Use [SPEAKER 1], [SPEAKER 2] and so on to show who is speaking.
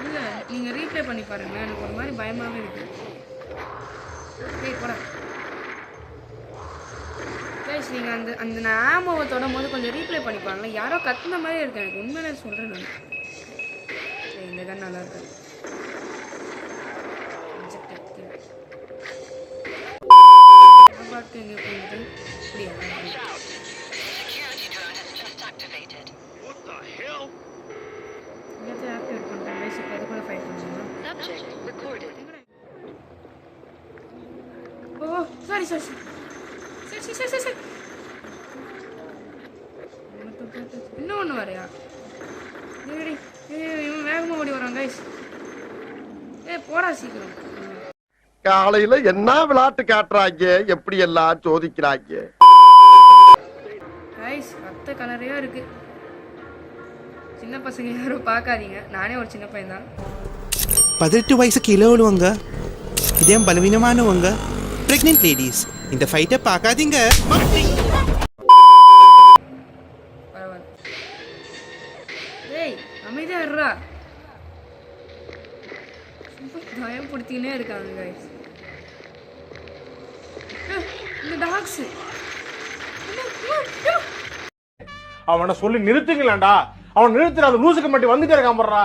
[SPEAKER 1] இல்ல நீங்க ரீப்ளே பண்ணி பாருங்க, எனக்கு ஒரு மாதிரி பயமாவே இருக்கு. டேய் போடா கைஸ், நீங்க அந்த அந்த நான் ஆமோவை தொடும் போது கொஞ்சம் ரீப்ளே பண்ணி பாருங்க. யாரோ கத்துன மாதிரி இருக்கு எனக்கு, உண்மையிலே சொல்றேன் நான். இந்த கன் நல்லா இருக்கு. பார்த்து எங்க போயிட்டு இப்படியா எல்லாத்தையும் ஆக்டிவேட் பண்ணிட்டேன் கைஸ். இப்போ அது கூட ஃபைட் பண்ணுவோம். ஓ சாரி சாரி சரி சரி சரி சரி இன்னும் ஒன்று வரையா? இவன் வேகமாக ஓடி வரான் கைஸ். போடா சீக்கிரம்.
[SPEAKER 2] காலையில என்ன விளையாட்டு காட்டுறாங்க, எப்படி எல்லாம் சோதிக்கிறாங்க.
[SPEAKER 1] கைஸ் ரத்த கலரையா இருக்கு. சின்ன பசங்க யாரும் பார்க்காதீங்க, நானே ஒரு சின்ன பையன் தான்.
[SPEAKER 3] 18 வயசு கீழே உள்ளவங்க, இதயம் பலவீனமானவங்க, பிரெக்னென்ட் லேடிஸ் இந்த ஃபைட்டை பார்க்காதீங்க.
[SPEAKER 1] பரவாயில்ல. டேய் அமைதியா இருடா. பயப்படுத்தினே இருக்காங்க கைஸ். இந்த டாக்ஸ்
[SPEAKER 4] அவனை சொல்லி நிறுத்துங்களேன்டா. அவன் நிறுத்துற அந்த லூசுக்கு மட்டும் வந்துட்டே இருக்கான் போடுறா.